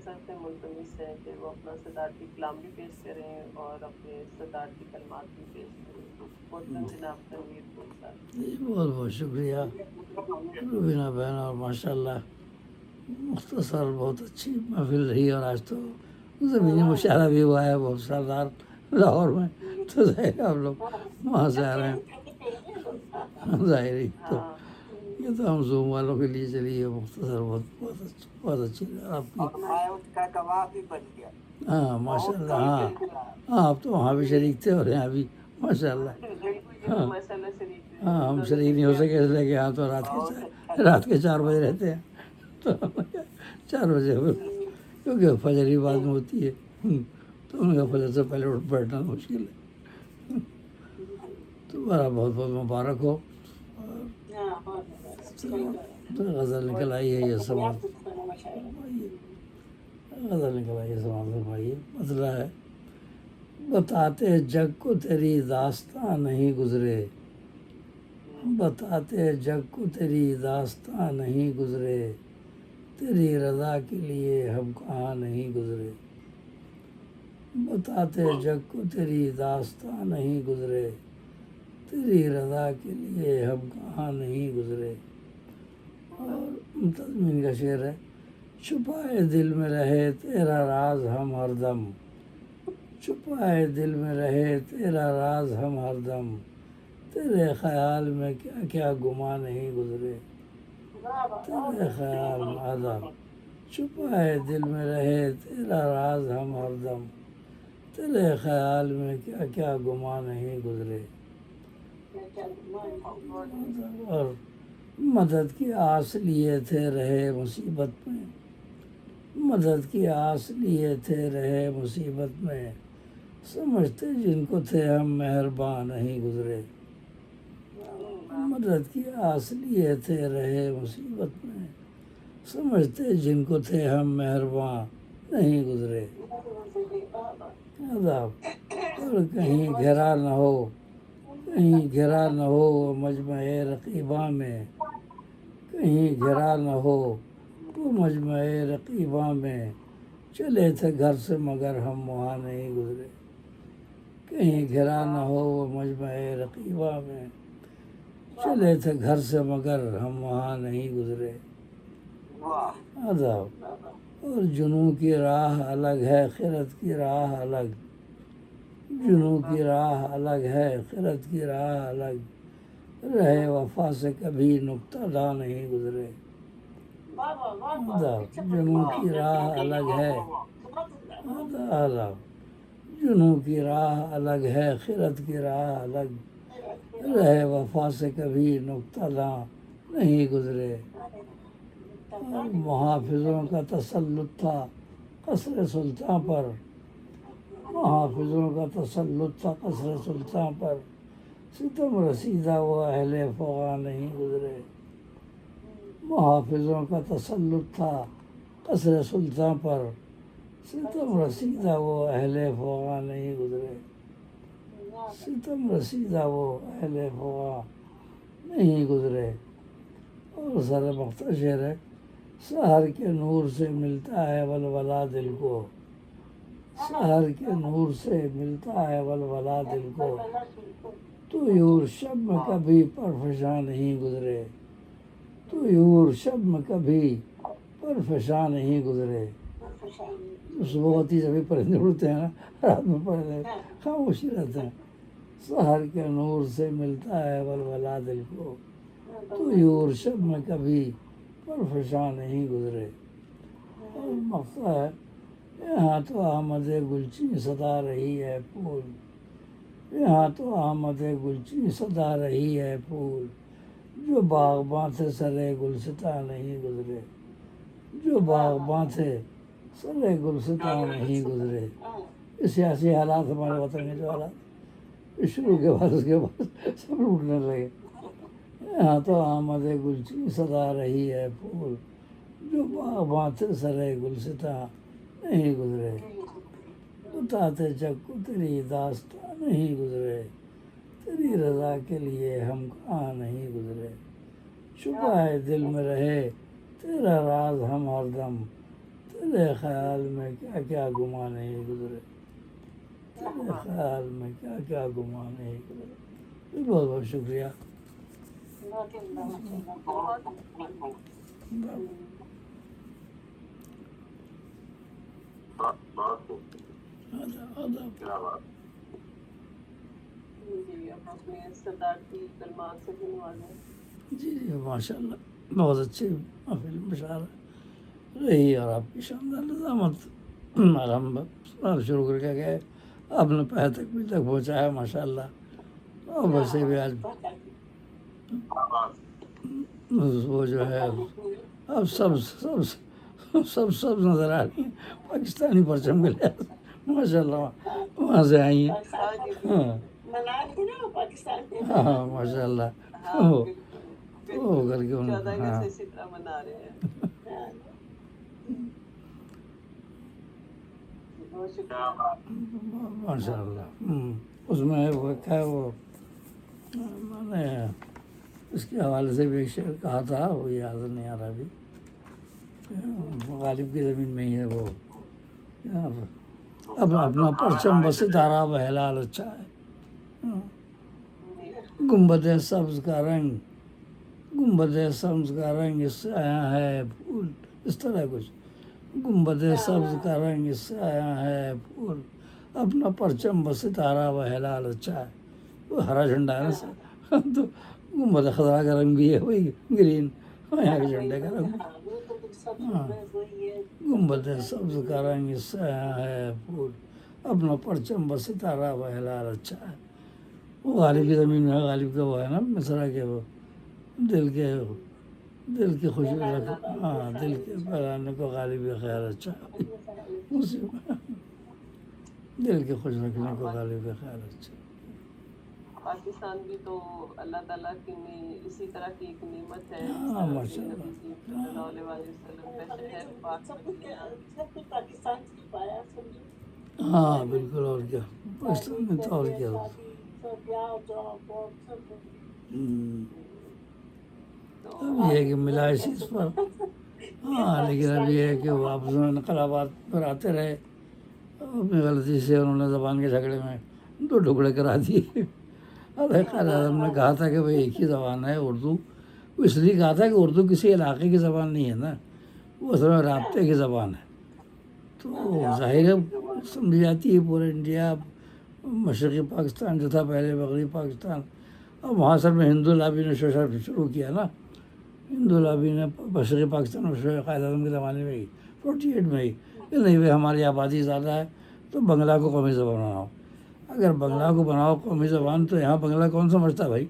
سر سے ملتمس ہے کہ وہ اپنا صدارتی کلام بھی پیش کریں اور اپنے صدارتی کلمات بھی پیش کریں. محترم جناب تنویر پور صاحب. جی بہت بہت شکریہ روبینہ بہن، اور ماشاء اللہ مختصر بہت اچھی محفل رہی، اور آج تو زمینی مشاہدہ بھی ہوا ہے بہت شاندار لاہور میں، تو ظاہر ہے آپ لوگ وہاں سے آ رہے ہیں ظاہر ہی تو ہاں یہ تو ہم زوم والوں کے لیے چلیے مختصر بہت اچھی آپ کی. اور میں اس کا گواہ بھی بن گیا. ہاں ماشاء اللہ. ہاں ہاں آپ تو وہاں بھی شریک تھے اور یہاں بھی ماشاء اللہ. بالکل یہ ہاں تو ماشاء اللہ شریف ہے. ہاں ہم دونوں شریک نہیں ہو جگہ سکے اس لیے کہ یہاں تو رات کے 4 بجے رہتے ہیں، تو 4 بجے کیونکہ فجر ہی بعد میں ہوتی ہے، تو ان کا فجر سے پہلے اٹھ بیٹھنا مشکل ہے. تو بڑا بہت بہت مبارک ہو. تو غزل نکل آئی ہے، یہ سماعت فرمائیے. غزل نکل آئی ہے، سماعت فرمائیے. مسئلہ ہے بتاتے جگ کو تیری داستاں نہیں گزرے، بتاتے جگ کو تیری داستاں نہیں گزرے، تیری رضا کے لیے ہم کہاں نہیں گزرے. بتاتے جگ کو تیری داستاں نہیں گزرے، تیری رضا کے لیے ہم کہاں نہیں گزرے. اور تضمین کا شعر ہے چھپائے دل میں رہے تیرا راز ہم ہر دم، چھپائے دل میں رہے تیرا راز ہم ہر دم، تیرے خیال میں کیا کیا گماں نہیں گزرے. تیرے خیال میں آداب چھپائے دل میں رہے تیرا راز ہم ہر دم، تیرے خیال میں کیا کیا گماں نہیں گزرے. اور مدد کی آس لیے تھے رہے مصیبت میں، مدد کی آس لیے تھے رہے مصیبت میں، سمجھتے جن کو تھے ہم مہربان نہیں گزرے. مدد کی آس لیے تھے رہے مصیبت میں، سمجھتے جن کو تھے ہم مہربان نہیں گزرے. عذاب اور کہیں گھرا نہ ہو، کہیں گھرا نہ ہو مجمع رقیباں میں، کہیں گھرا نہ ہو تو مجمع رقیباں میں، چلے تھے گھر سے مگر ہم وہاں نہیں گزرے. کہیں گھرا نہ ہو وہ مجمع رقیباں میں، چلے تھے گھر سے مگر ہم وہاں نہیں گزرے. عذاب اور جنوں کی راہ الگ ہے خرد کی راہ الگ، جنوں کی راہ الگ ہے خرد کی راہ الگ، رہے وفا سے کبھی نقطہ داں نہیں گزرے. عذاب جنوں کی راہ الگ ہے، عذاب جنوں کی راہ الگ ہے خرد کی راہ الگ، رہے وفا سے کبھی نقطہ داں نہیں گزرے. اور محافظوں کا تسلط تھا قصر سلطاں پر، محافظوں کا تسلط تھا قصر سلطاں پر، ستم رسیدہ وہ اہل فغاں نہیں گزرے. محافظوں کا تسلط تھا قصر سلطاں پر، ستم رسیدہ وہ اہل فغاں نہیں گزرے. ستم رسیدہ وہ اہل فغاں نہیں گزرے. اور سر مختصر شعر ہے سحر کے نور سے ملتا ہے ولولہ دل کو، سحر کے نور سے ملتا ہے ولولہ دل کو، طیور شب میں کبھی پرفشاں نہیں گزرے، طیور شب میں کبھی پرفشاں نہیں گزرے. صبح ہوتی سبھی پرندے اڑتے ہیں نا، رات میں پرندے خاموشی رہتے ہیں. سحر کے نور سے ملتا ہے ولولہ دل کو، طیور شب میں کبھی پرفشاں نہیں گزرے. اور مقصد ہے یہاں تو آمد گلچین صدا رہی ہے پھول، یہاں تو آمد گلچین صدا رہی ہے پھول، جو باغباں تھے سرے گلستاں نہیں گزرے، جو باغباں تھے سرے گلستاں نہیں گزرے. یہ سیاسی حالات ہمارے وطن کے جو حالات شروع کے بعد اس کے بعد سب لوٹنے لگے. یہاں تو آمد گلچین صدا رہی ہے پھول، جو باغباں تھے سرے گلستاں نہیں گزرے. بتاتے جگ کو تیری داستاں نہیں گزرے، تیری رضا کے لیے ہم کہاں نہیں گزرے. چھپائے دل میں رہے تیرا راز ہم ہر دم، تیرے خیال میں کیا کیا گما نہیں گزرے، تیرے خیال میں کیا کیا گما نہیں گزرے۔ بہت بہت شکریہ۔ جی اب اپنے صدارتی کلمات سے گنوازیں۔ جی جی ماشاء اللہ، بہت اچھی محفل مشاعر رہی اور آپ کی شاندار نظامت۔ ہم شروع کر کے گئے، آپ نے پہ تک بھی تک پہنچایا ماشاء اللہ۔ اور ویسے بھی آج وہ جو ہے اب سب نظر آ رہی ہیں، پاکستانی پرچم کے لحاظ ماشاء اللہ وہاں سے آئی ہیں۔ ہاں ہاں ماشاء اللہ، وہ کر کے ان 14 ہاں اگست اسی طرح منا رہے ہیں۔ بہت شکریہ۔ ماشاء اللہ۔ اس میں وہ کیا وہ میں نے اس کے حوالے سے بھی ایک شعر کہا تھا، وہ یاد نہیں آ رہا ابھی، غالب کی زمین میں ہی ہے وہ، اب اپنا پرچم بس ستارہ بہلال اچھا ہے، گنبد سبز کا رنگ، گنبد سبز کا رنگ اس سے آیا ہے پھول، اس طرح کچھ، گنبد سبز کا رنگ اس سے آیا ہے پھول، اپنا پرچم بس ستارہ بہلال اچھا ہے۔ وہ ہرا جھنڈا ہے نا، تو گنبد خضرا کا رنگ بھی ہے وہی گرین، یہاں کے جھنڈے کا رنگ۔ ہاں گنبد سبز کا رنگ اس سے آیا ہے پھول، اپنا پرچم بس ستارہ بہلال اچھا ہے۔ وہ غالب کی زمین میں، غالب کا وہ ہے نا مصرع کے وہ دل کی خوشی رکھ، ہاں دل کے پیغانے کو غالب کا خیال اچھا ہے، اسی میں دل کے خوش رکھنے کو غالب کا خیال اچھا ہے۔ پاکستان بھی تو اللہ تعالیٰ کی اسی طرح کی ایک نعمت ہے، جس ہاں طرح ماشاء کہ اللہ، نبی کریم صلی اللہ علیہ وسلم کا شہر پاک مدینہ۔ ہاں بالکل، اور کیا پاکستان میں تو اور کیا۔ اب یہ ہے کہ ملا اس چیز پر، ہاں لیکن اب یہ ہے کہ وہ آپس میں انقلابات پر آتے رہے، اپنی غلطی سے انہوں نے زبان کے جھگڑے میں دو ٹکڑے کرا دیے۔ اب قائد اعظم نے کہا تھا کہ بھائی ایک ہی زبان ہے اردو، وہ اس لیے کہا تھا کہ اردو کسی علاقے کی زبان نہیں ہے نا، وہ اصل میں رابطے کی زبان ہے، تو ظاہر ہے سمجھی جاتی ہے پورے انڈیا، مشرقی پاکستان جو تھا پہلے، مغربی پاکستان، اب وہاں سر میں ہندو لابی نے شروع کیا نا، ہندو لابی نے مشرقی پاکستان میں قائد اعظم کے زمانے میں ہی 48 میں ہی کہ نہیں بھائی ہماری آبادی زیادہ ہے تو بنگلہ کو قومی زبان بناؤ، اگر بنگلہ کو بناؤ قومی زبان تو یہاں بنگلہ کون سمجھتا بھائی،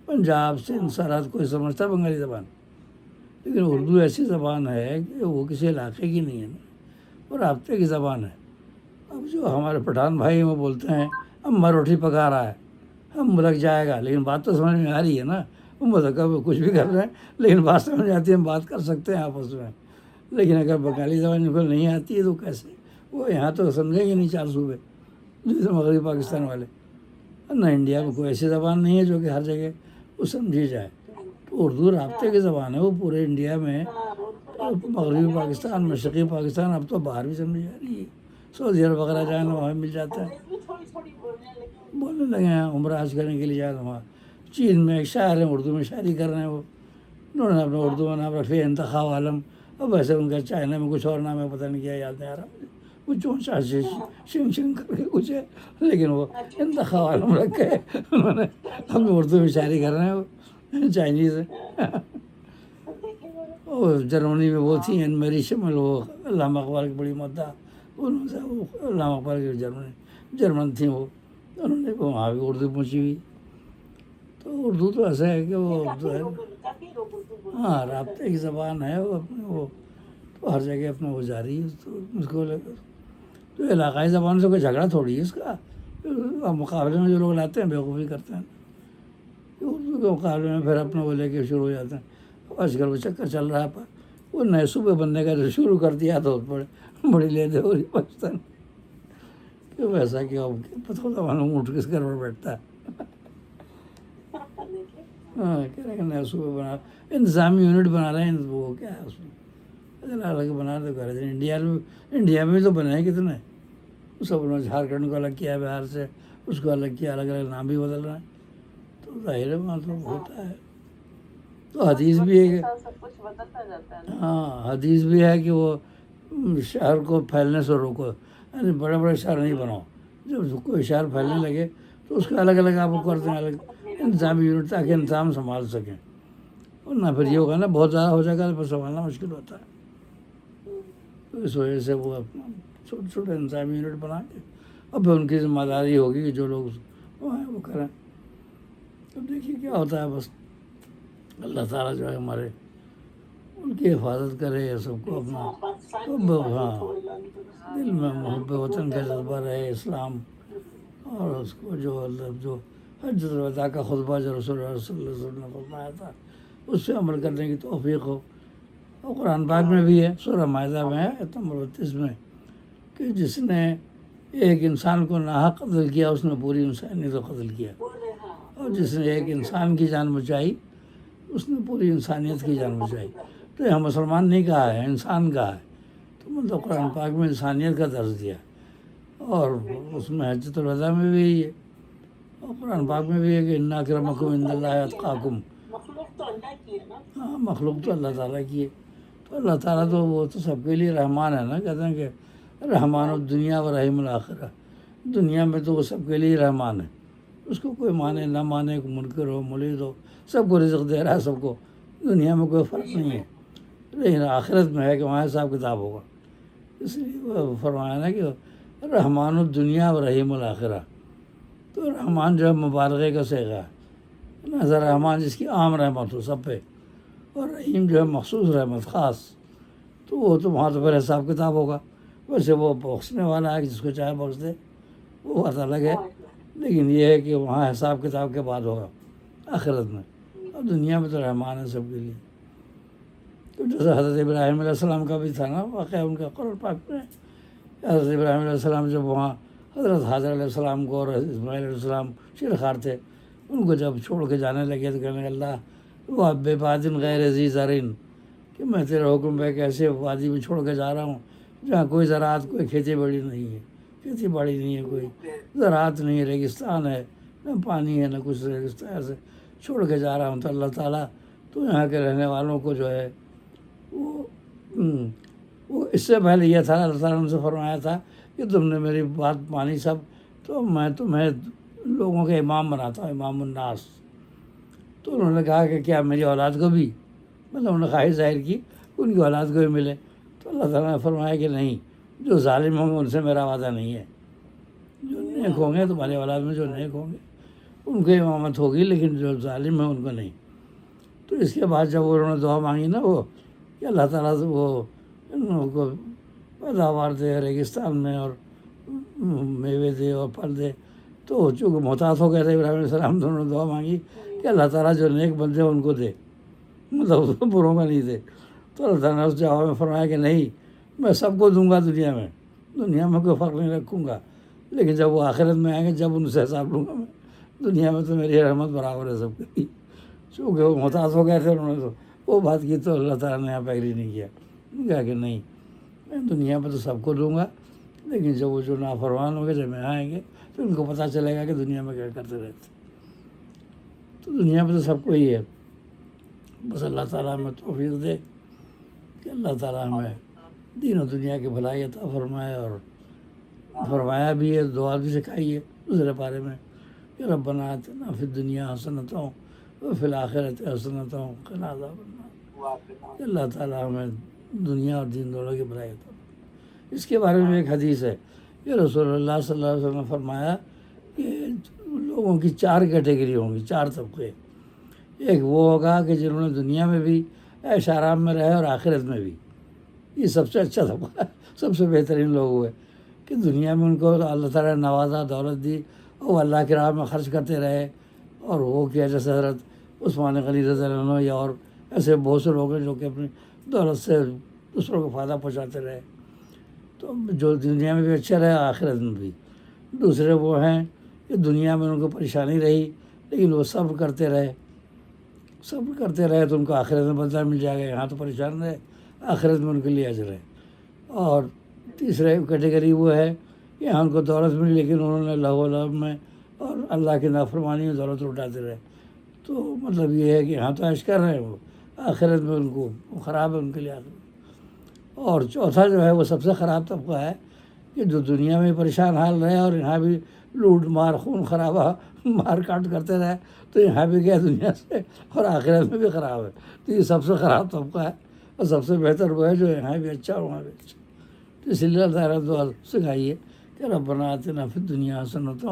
پنجاب سندھ سرحد کوئی سمجھتا بنگالی زبان، لیکن اردو ایسی زبان ہے کہ وہ کسی علاقے کی نہیں ہے نا، وہ رابطے کی زبان ہے۔ اب جو ہمارے پٹھان بھائی وہ بولتے ہیں اماں روٹی پکا رہا ہے، ہم ملک جائے گا، لیکن بات تو سمجھ میں آ رہی ہے نا، وہ ملک کچھ بھی کر رہے ہیں لیکن بات سمجھ آتی ہے، ہم بات کر سکتے ہیں آپس میں، لیکن اگر بنگالی زبان ان کو نہیں آتی ہے تو کیسے، وہ یہاں تو سمجھیں گے نہیں چار صوبے جیسے مغربی پاکستان والے، نہ انڈیا میں کوئی ایسی زبان نہیں ہے جو کہ ہر جگہ وہ سمجھی جائے، تو اردو رابطے کی زبان ہے، وہ پورے انڈیا میں، مغربی پاکستان، مشرقی پاکستان، اب تو باہر بھی سمجھی جا رہی ہے، سعودی عرب وغیرہ جائیں وہاں مل جاتا ہے، بولنے لگے ہیں عمرہ حج کرنے کے لیے جائیں وہاں، چین میں ایک شاعر ہیں اردو میں شاعری کر رہے ہیں، وہ انہوں نے اپنا اردو میں نام رکھے انتخاب عالم، اب ویسے ان کا چائنا میں کچھ اور نام ہے، پتہ نہیں کیا یاد نہیں آ رہا مجھے، وہ چونچا شنگ کر کے کچھ ہے، لیکن وہ انتخاب عالم رکھے انہوں نے، اپنے اردو میں شاعری کر رہے ہیں وہ چائنیز ہے۔ وہ جرمنی میں وہ تھی این میری شمل، وہ علامہ اقبال کی بڑی مداح، انہوں سے وہ علامہ اقبال کی جرمن تھیں، وہ انہوں نے وہاں بھی اردو پہنچی ہوئی، تو اردو تو ایسا ہے کہ وہ اردو ہے، ہاں رابطے کی زبان ہے، وہ اپنے وہ تو ہر جگہ اپنا وہ جاری ہے، تو اس کو لے کر تو علاقائی زبان سے کوئی جھگڑا تھوڑی ہے اس کا، مقابلے میں جو لوگ لاتے ہیں بیوقوفی کرتے ہیں، اردو کے مقابلے میں پھر اپنا وہ لے کے شروع ہو جاتے ہیں، آج کل وہ چکر چل رہا ہے، وہ نئے صوبے بننے کا جو شروع کر دیا تو بڑی لے دے ہو رہی پاکستان کہ ویسا کہ اب پتہ ہوتا معلوم اٹھ کس گھر میں بیٹھتا ہے، ہاں کہہ رہے ہیں نئے صوبے بنا، انتظامی یونٹ بنا رہے ہیں، وہ کیا ہے اس میں الگ الگ بنا تو کر دیں. انڈیا میں تو بنے ہیں کتنے, سب نے جھارکھنڈ کو الگ کیا, بہار سے اس کو الگ کیا, الگ الگ نام بھی بدل رہے ہیں. تو ظاہر ہے وہاں تو ہوتا ہے. تو حدیث بھی ہے کہ سب کچھ بدلتا جاتا ہے نا. ہاں, حدیث بھی ہے کہ وہ شہر کو پھیلنے سے روکو, یعنی بڑے بڑے شہر نہیں بناؤ. جب کوئی شہر پھیلنے لگے تو اس کا الگ الگ آپ کو کر دیں, الگ انتظامی یونٹ, تاکہ انتظام سنبھال سکیں. ورنہ پھر یہ ہوگا نا بہت زیادہ ہو جائے گا تو پھر سنبھالنا مشکل ہوتا ہے. تو اس وجہ سے وہ اپنا چھوٹے چھوٹے انتظامی یونٹ بنا کے اور پھر ان کی ذمہ داری ہوگی کہ جو لوگ وہ ہیں وہ کریں. تو دیکھیے کیا ہوتا ہے. بس اللہ تعالیٰ جو ہے ہمارے ان کی حفاظت کرے, سب کو اپنا ہاں دل میں محب وطن کا جذبہ رہے, اسلام اور اس کو جو حجۃ الوداع کا خطبہ جو رسول اللہ صلی اللہ علیہ وسلم نے فرمایا تھا اس پہ عمل کرنے کی توفیق ہو. اور قرآن پاک میں بھی ہے, سورہ مائدہ میں ہے آیت نمبر 32 میں, کہ جس نے ایک انسان کو ناحق قتل کیا اس نے پوری انسانیت کو قتل کیا, اور جس نے ایک انسان کی جان بچائی اس نے پوری انسانیت کی جان بچائی. تو یہاں مسلمان نہیں کہا ہے, انسان کہا ہے. تو مطلب قرآن پاک میں انسانیت کا درس دیا, اور اس میں حجۃ الوداع میں بھی یہی ہے, اور قرآن پاک میں بھی ہے کہ اِنَّ أَكْرَمَكُمْ عِندَ اللہِ أَتْقَاكُمْ. ہاں, مخلوق تو اللہ تعالیٰ کی ہے. تو اللہ تعالیٰ تو وہ تو سب کے لیے رحمان ہے نا. کہتے ہیں کہ رحمان الدنیا و رحیم الآخرہ. دنیا میں تو وہ سب کے لیے رحمان ہے, اس کو کوئی مانے نہ مانے, منکر ہو ملحد ہو, سب کو رزق دے رہا ہے سب کو. دنیا میں کوئی فرق نہیں ہے, لیکن آخرت میں ہے کہ وہاں حساب کتاب ہوگا. اس لیے وہ فرمایا نا کہ رحمان الدنیا و رحیم الآخرہ. تو رحمان جو ہے مبالغے کا صیغہ ہے, نظر رحمان جس کی عام رحمت ہو سب پہ, اور رحیم جو ہے مخصوص رحمت خاص. تو وہ تو وہاں تو پھر حساب کتاب ہوگا. ویسے وہ بخشنے والا ہے کہ جس کو چاہے بخش دے, وہ بات الگ ہے. لیکن یہ ہے کہ وہاں حساب کتاب کے بعد ہوگا آخرت میں, اور دنیا میں تو رحمان ہے سب کے لیے. تو جیسے حضرت ابراہیم علیہ السلام کا بھی تھا نا واقعہ ان کا قرآن پاک میں. حضرت ابراہیم علیہ السلام جب وہاں حضرت حاضر علیہ السلام کو اور اسماعیل علیہ السلام شیرخوار تھے, ان کو جب چھوڑ کے جانے لگے تو کہنے اللہ وہ بے بادن غیر ذی زرعٍ, کہ میں تیرے حکم پہ ایک ایسے وادی میں چھوڑ کے جا رہا ہوں جہاں کوئی زراعت, کوئی کھیتی باڑی نہیں ہے, کھیتی باڑی نہیں ہے, کوئی زراعت نہیں ہے, ریگستان ہے, نہ پانی ہے نہ کچھ. ریگستان سے چھوڑ کے جا رہا ہوں. تو اللہ تعالیٰ تو یہاں کے رہنے والوں کو جو ہے وہ اس سے پہلے یہ تھا, اللہ تعالیٰ نے ان سے فرمایا تھا کہ تم نے میری بات مانی سب, تو میں تمہیں لوگوں کے امام بناتا ہوں, امام الناس. تو انہوں نے کہا کہ کیا میری اولاد کو بھی, مطلب انہوں نے خواہش ظاہر کی ان کی اولاد کو بھی ملے. تو اللہ تعالیٰ نے فرمایا کہ نہیں, جو ظالم ہوں گے ان سے میرا وعدہ نہیں ہے. جو نیک ہوں گے تمہاری اولاد میں جو نیک ہوں گے ان کو امامت ہوگی, لیکن جو ظالم ہیں ان کو نہیں. تو اس کے بعد جب انہوں نے دعا مانگی نا وہ کہ اللہ تعالیٰ سے وہ ان لوگوں کو پیداوار دے ریگستان میں, اور میوے دے اور پھل دے, تو چونکہ محتاط ہو گئے تھے ابراہیم علیہ السلام, تو انہوں نے دعا مانگی کہ اللہ تعالیٰ جو نیک بندے ان کو دے, مطلب اس کو بروں کا نہیں دے. تو اللہ تعالیٰ نے اس جواب میں فرمایا کہ نہیں, میں سب کو دوں گا دنیا میں کوئی فرق نہیں رکھوں گا, لیکن جب وہ آخرت میں آئیں گے جب ان سے حساب لوں گا میں. دنیا میں تو میری رحمت برابر ہے سب کی. چونکہ وہ محتاط ہو گئے تھے, انہوں نے تو وہ بات کی, تو اللہ تعالیٰ نے یہاں پہ ایگری نہیں کیا. کہا کہ نہیں, میں دنیا میں تو سب کو دوں گا, لیکن جب وہ جو نافرمان ہو گئے جب میں آئیں گے تو ان کو پتہ چلے گا کہ دنیا میں کیا کرتے رہتے. تو دنیا میں تو سب کو ہی ہے. بس اللہ تعالیٰ ہمیں توفیق دے کہ اللہ تعالیٰ ہمیں دین و دنیا کی بھلائی عطا فرمائے. اور فرمایا بھی ہے, دعا بھی سکھائی ہے دوسرے پارے میں کہ ربنا آتنا فی الدنیا حسنۃ وفی الآخرۃ حسنۃ وقنا عذاب النار. اللہ تعالیٰ ہمیں دنیا اور دین دونوں کی بھلائی عطا. اس کے بارے میں ایک حدیث ہے کہ رسول اللہ صلی اللہ علیہ وسلم نے فرمایا کہ لوگوں کی 4 کیٹیگری ہوں گی, 4 طبقے. ایک وہ ہوگا کہ جنہوں نے دنیا میں بھی عیش آرام میں رہے اور آخرت میں بھی. یہ سب سے اچھا طبقہ, سب سے بہترین لوگ ہوئے کہ دنیا میں ان کو اللہ تعالیٰ نے نوازا, دولت دی, اور وہ اللہ کی راہ میں خرچ کرتے رہے. اور وہ کیا جیسے حضرت عثمان غنی رضی اللہ عنہ یا اور ایسے بہت سے لوگ ہیں جو کہ اپنی دولت سے دوسروں کو فائدہ پہنچاتے رہے. تو جو دنیا میں بھی اچھا رہے آخرت میں بھی. دوسرے وہ ہیں کہ دنیا میں ان کو پریشانی رہی لیکن وہ صبر کرتے رہے تو ان کو آخرت میں بدلہ مل جائے گا. یہاں تو پریشان رہے, آخرت میں ان کے لیے اجر ہے. اور تیسرا کیٹیگری وہ ہے کہ یہاں ان کو دولت ملی لیکن انہوں نے لہو و لعب میں اور اللہ کی نافرمانی میں دولت اٹھاتے رہے. تو مطلب یہ ہے کہ یہاں تو عیش کر رہے ہیں وہ، آخرت میں ان کو خراب ہے ان کے لیے آخرت. اور چوتھا جو ہے وہ سب سے خراب طبقہ ہے کہ جو دنیا میں پریشان حال رہے اور یہاں بھی لوٹ مار خون خرابہ مار کاٹ کرتے رہے، تو یہاں بھی گئے دنیا سے اور آخرت میں بھی خراب ہے. تو یہ سب سے خراب طبقہ ہے، اور سب سے بہتر وہ ہے جو یہاں بھی اچھا اور وہاں بھی اچھا. تو اسی لیے اللہ تعالیٰ دعا سکھائیے کہ ربنا آتنا فی الدنیا حسنۃ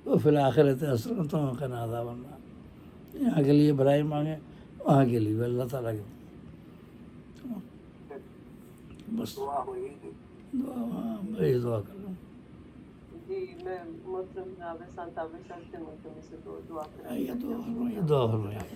وفی الآخرۃ حسنۃ وقنا عذاب النار. یہاں کے لیے بھلائی مانگیں، وہاں کے لیے بھی اللہ تعالیٰ کے بس دعا ہوئی گی. دعا. ہاں میں یہ دعا کر رہا ہوں. جی میں محترم جناب سانتاوی صاحب سے ملتمس سے دعا یہ کرائی. دعا فرمائیے.